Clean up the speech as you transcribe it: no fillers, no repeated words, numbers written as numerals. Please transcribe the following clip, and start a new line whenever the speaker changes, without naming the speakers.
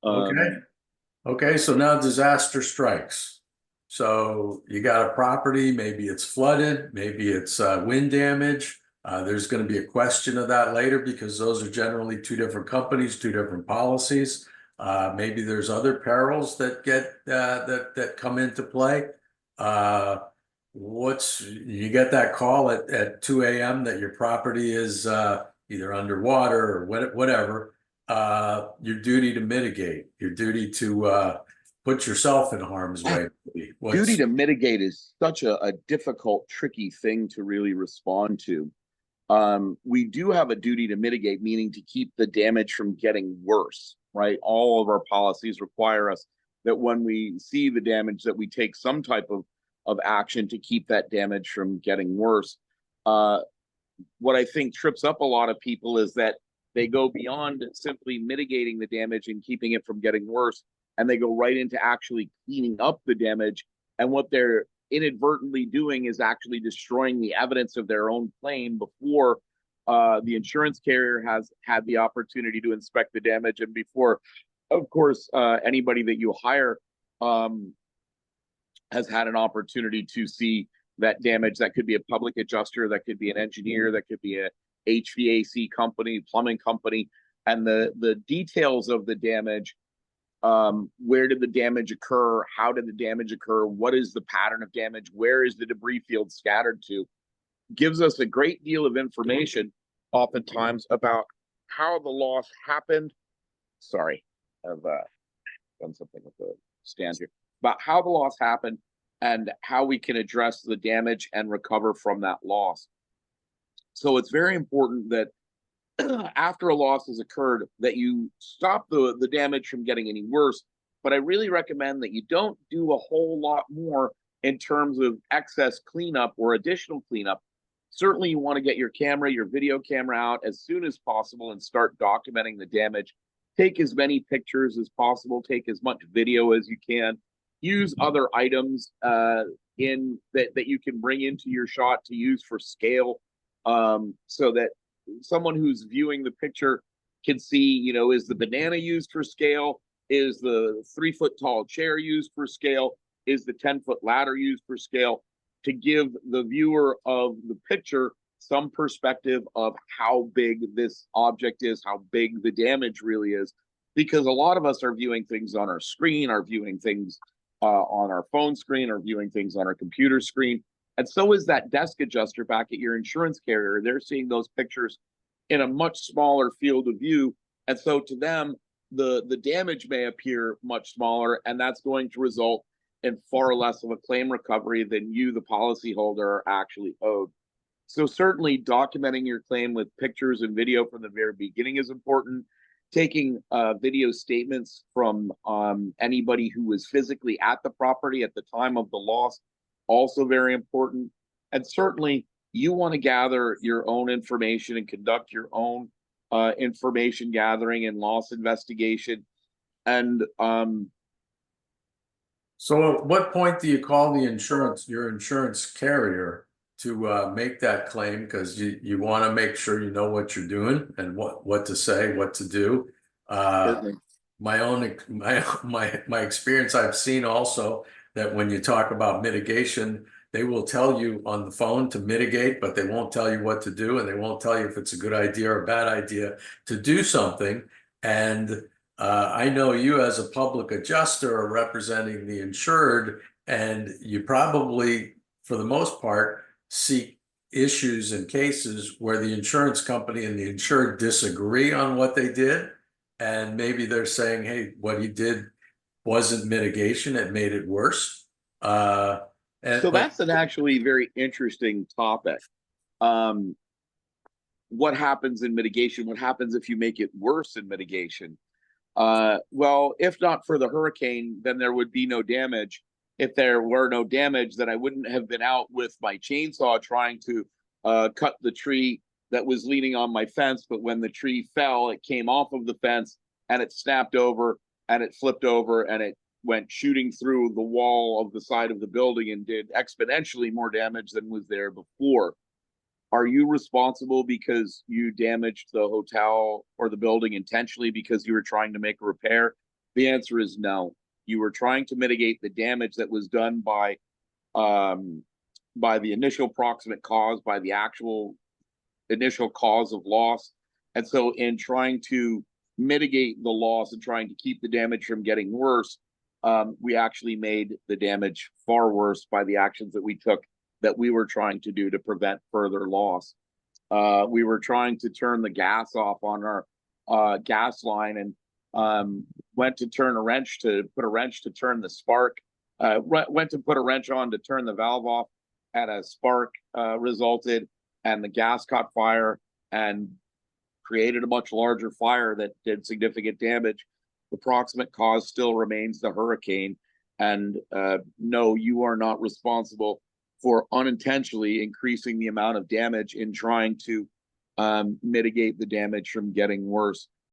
Okay. Okay. So now disaster strikes. So you got a property, maybe it's flooded, maybe it's wind damage. There's going to be a question of that later because those are generally two different companies, two different policies. Maybe there's other perils that get that come into play. You get that call at 2 a.m. that your property is either underwater or whatever. Your duty to mitigate, your duty to put yourself in harm's way.
Duty to mitigate is such a difficult, tricky thing to really respond to. We do have a duty to mitigate, meaning to keep the damage from getting worse, right? All of our policies require us that when we see the damage that we take some type of action to keep that damage from getting worse. What I think trips up a lot of people is that they go beyond simply mitigating the damage and keeping it from getting worse, and they go right into actually cleaning up the damage. And what they're inadvertently doing is actually destroying the evidence of their own claim before the insurance carrier has had the opportunity to inspect the damage, and before, of course, anybody that you hire has had an opportunity to see that damage. That could be a public adjuster, that could be an engineer, that could be a HVAC company, plumbing company, and the details of the damage. Where did the damage occur? How did the damage occur? What is the pattern of damage? Where is the debris field scattered to? Gives us a great deal of information, oftentimes, about how the loss happened. Sorry, I've done something with the stand here. About how the loss happened and how we can address the damage and recover from that loss. So it's very important that after a loss has occurred, that you stop the damage from getting any worse. But I really recommend that you don't do a whole lot more in terms of excess cleanup or additional cleanup. Certainly you want to get your camera, your video camera out as soon as possible and start documenting the damage. Take as many pictures as possible, take as much video as you can. Use other items in that you can bring into your shot to use for scale, so that someone who's viewing the picture can see, is the banana used for scale? Is the 3-foot tall chair used for scale? Is the 10-foot ladder used for scale? To give the viewer of the picture some perspective of how big this object is, how big the damage really is. Because a lot of us are viewing things on our screen, are viewing things on our phone screen, or viewing things on our computer screen. And so is that desk adjuster back at your insurance carrier. They're seeing those pictures in a much smaller field of view. And so to them, the damage may appear much smaller, and that's going to result in far less of a claim recovery than you, the policyholder, are actually owed. So certainly documenting your claim with pictures and video from the very beginning is important. Taking video statements from anybody who was physically at the property at the time of the loss, also very important. And certainly you want to gather your own information and conduct your own information gathering and loss investigation. And
so at what point do you call your insurance carrier to make that claim? Because you want to make sure you know what you're doing and what to say, what to do. My experience, I've seen also that when you talk about mitigation, they will tell you on the phone to mitigate, but they won't tell you what to do, and they won't tell you if it's a good idea or a bad idea to do something. And I know you as a public adjuster are representing the insured, and you probably, for the most part, seek issues and cases where the insurance company and the insured disagree on what they did. And maybe they're saying, hey, what he did wasn't mitigation, it made it worse.
So that's an actually very interesting topic. What happens in mitigation? What happens if you make it worse in mitigation? Well, if not for the hurricane, then there would be no damage. If there were no damage, then I wouldn't have been out with my chainsaw trying to cut the tree that was leaning on my fence. But when the tree fell, it came off of the fence and it snapped over and it flipped over and it went shooting through the wall of the side of the building and did exponentially more damage than was there before. Are you responsible because you damaged the hotel or the building intentionally because you were trying to make a repair? The answer is no. You were trying to mitigate the damage that was done by the initial proximate cause, by the actual initial cause of loss. And so in trying to mitigate the loss and trying to keep the damage from getting worse, we actually made the damage far worse by the actions that we took that we were trying to do to prevent further loss. We were trying to turn the gas off on our gas line, and went to turn a wrench to put a wrench to turn the spark, went to put a wrench on to turn the valve off, and a spark resulted, and the gas caught fire and created a much larger fire that did significant damage. The proximate cause still remains the hurricane. And no, you are not responsible for unintentionally increasing the amount of damage in trying to mitigate the damage from getting worse.